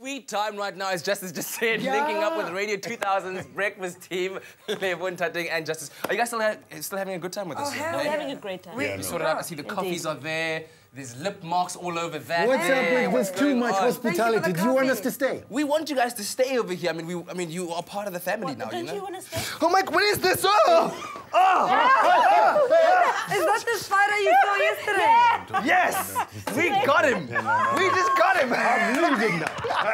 Sweet time right now, as Justice just said, linking up with Radio 2000's breakfast team, Levon, Tatting, and Justice. Are you guys still having a good time with this? We're having a great time. We sorted out. I see the coffees are there. There's lip marks all over that. What's up with this too much hospitality? Do you want us to stay? We want you guys to stay over here. I mean, you are part of the family now. Don't you want to stay? Oh my! What is this? Oh! Is that the spider you saw yesterday? Yes! We got him! We just got him! I'm leaving now.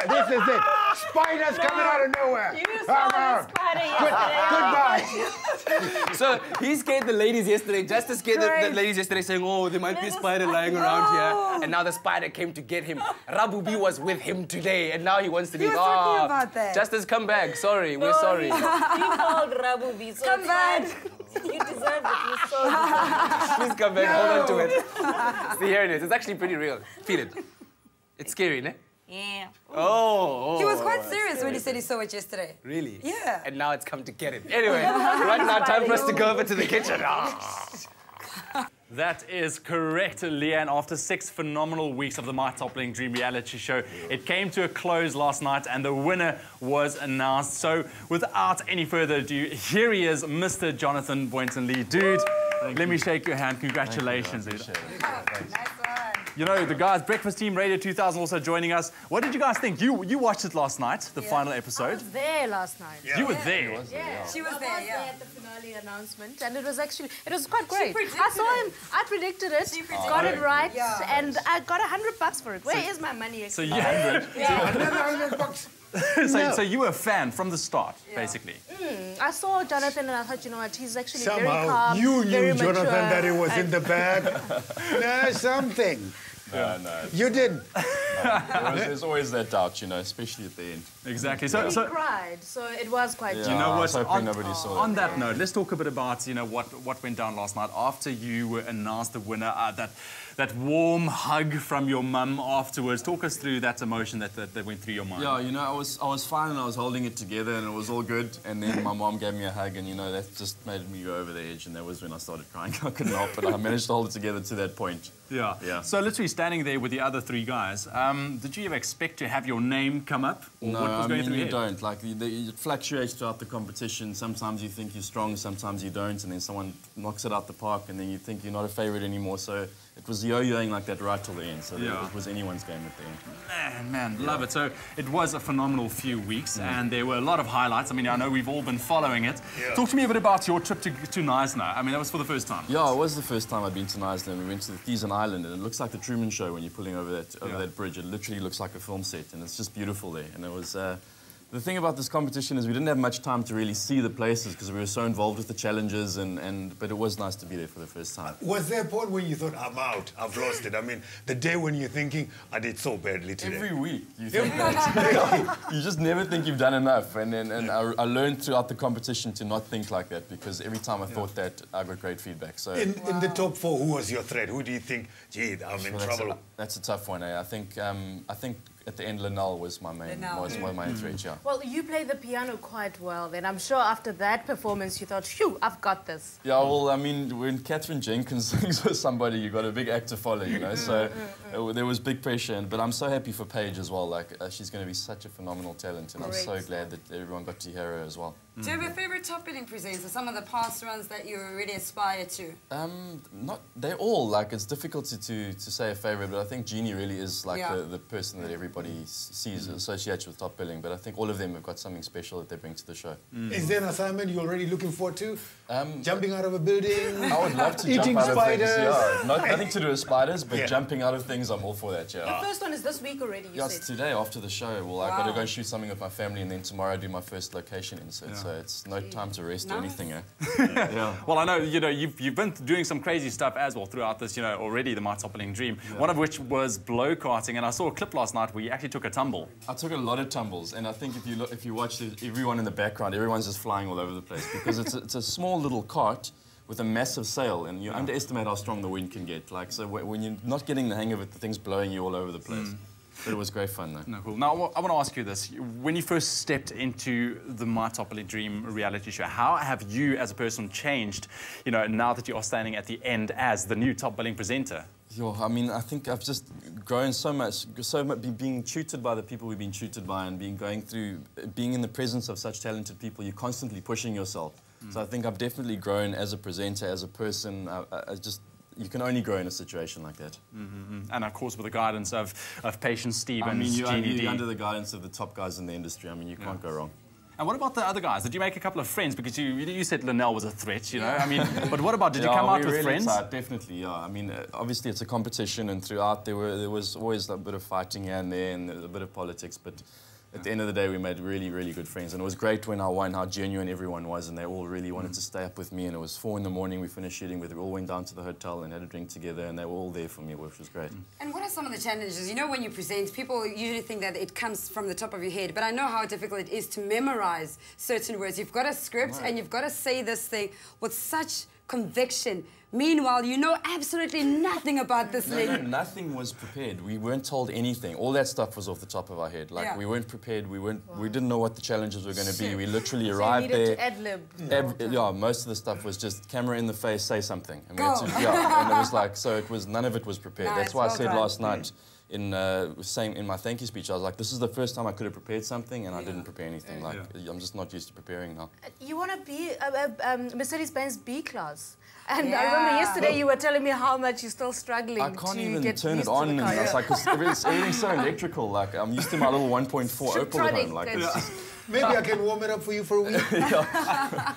This is it. Spiders coming out of nowhere. You saw the spider yesterday. Goodbye. So he scared the ladies yesterday. Justice scared the ladies yesterday, saying, "Oh, there might be a spider lying around here." And now the spider came to get him. Rabubi was with him today, and now he wants to leave. He was talking about that. Justice, come back. Sorry, we're sorry. You called Rabubi, so Come back. You deserve it. You so deserve it. Please come back. Hold on to it. See, here it is. It's actually pretty real. Feel it. It's scary, ne? Yeah. Oh. He was quite serious when he said he saw it yesterday. Really? Yeah. And now it's come to get him. Anyway, right now, time for us to go over to the kitchen. That is correct, Leanne. After 6 phenomenal weeks of the My Toppling Dream reality show, it came to a close last night and the winner was announced. So without any further ado, here he is, Mr. Jonathan Boynton-Lee. Dude, let me shake your hand. Congratulations, dude. Nice one. You know, the guys, Breakfast Team, Radio 2000 also joining us. What did you guys think? You watched it last night, the final I episode. was there last night. Yeah. You were there. Yeah. She was I there, was yeah. at the finale announcement, and it was quite great. predicted I saw him. I predicted it. Got it right, Yeah. and I got $100 for it. Where is my money? So you 100. Another $100. So you were a fan from the start, basically. I saw Jonathan, and I thought, you know what, he's actually very Somehow calm, you very knew, Jonathan, mature, that it was and- in the bag. No, something. No. You didn't. There's always that doubt, you know, especially at the end. Exactly. He cried, so it was quite. Yeah, You know I what? was hoping nobody saw On that. that note, let's talk a bit about what went down last night after you were announced the winner. That warm hug from your mum afterwards. Talk us through that emotion that went through your mind. Yeah, you know, I was fine and I was holding it together and it was all good. And then my mom gave me a hug and, you know, that just made me go over the edge. And that was when I started crying. I couldn't help it. I managed to hold it together to that point. Yeah. Yeah. So literally standing there with the other 3 guys, did you ever expect to have your name come up? Or No, what was I going mean, through you your head? don't. Like, it fluctuates throughout the competition. Sometimes you think you're strong, sometimes you don't, and then someone knocks it out the park, and then you think you're not a favourite anymore. So it was yo-yoing like that right till the end. So Yeah. it was anyone's game at the end. Man, love it. So it was a phenomenal few weeks, and there were a lot of highlights. I mean, I know we've all been following it. Yeah. Talk to me a bit about your trip to Knysna. I mean, that was for the first time. Yeah, it was the first time I'd been to Knysna. We went to the Thiessen Island, and it looks like the Truman Show when you're pulling over that bridge. It literally looks like a film set, and it's just beautiful there. And it was the thing about this competition is we didn't have much time to really see the places because we were so involved with the challenges, but it was nice to be there for the first time. Was there a point when you thought, I'm out, I've lost it? I mean, the day when you're thinking, I did so badly today. Every week you think that. You just never think you've done enough. And I learned throughout the competition to not think like that because every time I thought that, I got great feedback. So In the top 4, who was your threat? Who do you think, gee, I'm in trouble? That's a tough one. I think at the end, Linnell was my main threat. Yeah. Well, you played the piano quite well. Then I'm sure after that performance, you thought, "Phew, I've got this." Yeah, well, I mean, when Catherine Jenkins sings with somebody, you've got a big act to follow, you know, so there was big pressure. But I'm so happy for Paige as well. Like, she's going to be such a phenomenal talent, and I'm so glad that everyone got to hear her as well. Do you have a favourite top billing presenter? Some of the past ones that you really aspire to? They're all, like, it's difficult to say a favourite, but I think Jeannie really is, like, the person that everybody sees, associates with top billing. But I think all of them have got something special that they bring to the show. Is there an assignment you're already looking forward to? Jumping out of a building? I would love to Eating jump out spiders. of things. Yeah, nothing to do with spiders, but jumping out of things, I'm all for that, yeah. The first one is this week already, you It's said. today after the show. Well, I've got to go shoot something with my family, and then tomorrow do my first location insert. So it's no time to rest or anything, eh? Yeah. Well, I know, you know, you've been doing some crazy stuff as well throughout this, you know, already the My Toppling Dream. One of which was blow karting, and I saw a clip last night where you actually took a tumble. I took a lot of tumbles, and I think if you watch everyone in the background, everyone's just flying all over the place because it's a small little cart with a massive sail, and you underestimate how strong the wind can get. Like, so when you're not getting the hang of it, the thing's blowing you all over the place. But it was great fun, though. No, cool. Now, I want to ask you this. When you first stepped into the My Toppling Dream reality show, how have you as a person changed, you know, now that you are standing at the end as the new top billing presenter? Yo, I mean, I think I've just grown so much, being tutored by the people we've been tutored by, and being in the presence of such talented people. You're constantly pushing yourself. So I think I've definitely grown as a presenter, as a person. You can only grow in a situation like that. And of course, with the guidance of Patience Stevens, I mean, GDD. you're under the guidance of the top guys in the industry. I mean, you can't go wrong. And what about the other guys? Did you make a couple of friends? Because you said Linnell was a threat, you know? I mean, but what about, did you come out with really friends? Tight, definitely, yeah. I mean, obviously it's a competition, and throughout there was always a bit of fighting here and there, and a bit of politics, but at the end of the day, we made really, really good friends. And it was great when I won, how genuine everyone was, and they all really wanted to stay up with me. And it was 4 in the morning, we finished shooting, we all went down to the hotel and had a drink together, and they were all there for me, which was great. And what are some of the challenges? You know, when you present, people usually think that it comes from the top of your head, but I know how difficult it is to memorize certain words. You've got a script, and you've got to say this thing with such conviction. Meanwhile, you know absolutely nothing about this lady. No, nothing was prepared. We weren't told anything. All that stuff was off the top of our head. Like, we weren't prepared. We didn't know what the challenges were going to be. We literally arrived there. So you needed to ad-lib. Yeah, most of the stuff was just camera in the face, say something. And we had to, and it was like, so none of it was prepared. Nice, That's why I said done. last night in my thank you speech, I was like, this is the first time I could have prepared something, and I didn't prepare anything. Like, I'm just not used to preparing now. You want to be Mercedes-Benz B-class. And I remember yesterday you were telling me how much you're still struggling I can't to even get turn used it on. to the car. It's like, 'cause everything's so electrical. Like, I'm used to my little 1.4 Opel at home. Like, it's just, Maybe I can warm it up for you for a week.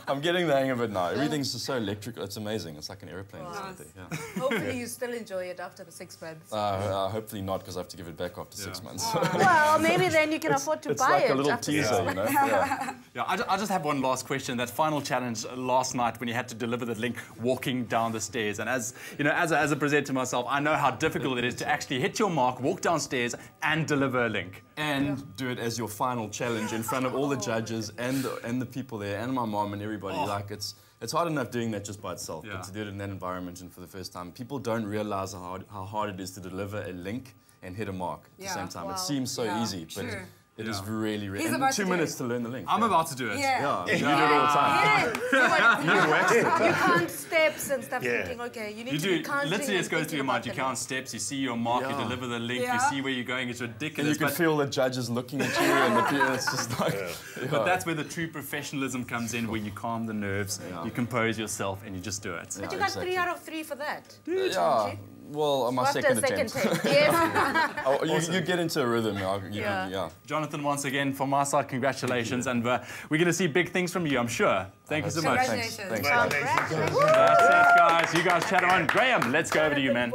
I'm getting the hang of it now. Everything's just so electrical. It's amazing. It's like an airplane. Wow. Yeah. Hopefully you still enjoy it after the 6 months. Hopefully not, because I have to give it back after 6 months. Well, maybe then you can afford to buy It's like it. a little after teaser, 6 you know? months. Yeah. I just have one last question. That final challenge last night when you had to deliver the link walking down the stairs. And as you know, as a presenter myself, I know how difficult it is to actually hit your mark, walk downstairs, and deliver a link. And do it as your final challenge in front of all the judges and the people there, and my mom and everybody. Like, it's hard enough doing that just by itself, but to do it in that environment and for the first time, people don't realize how hard it is to deliver a link and hit a mark at the same time. It seems so easy, but it is really, really... He's and about 2 to minutes to learn the link. I'm about to do it. Yeah, you do it all the time. You count steps and stuff, thinking, okay, you need You to be do, counting. literally it and goes through thinking your mind. about You the count steps, you see your mark, you deliver the link, you see where you're going, it's And ridiculous. you can feel the judges looking at you, and the people, it's just like... But that's where the true professionalism comes in, where you calm the nerves, you compose yourself, and you just do it. But you got 3 out of 3 for that. Yeah, well, on my After second a second attempt. take. Yes. You get into a rhythm, Jonathan, once again, from my side, congratulations, and we're going to see big things from you, I'm sure. Thank you so much. Congratulations. Thanks, guys. That's it, guys. You guys chat on. Graham, let's go over to you, man.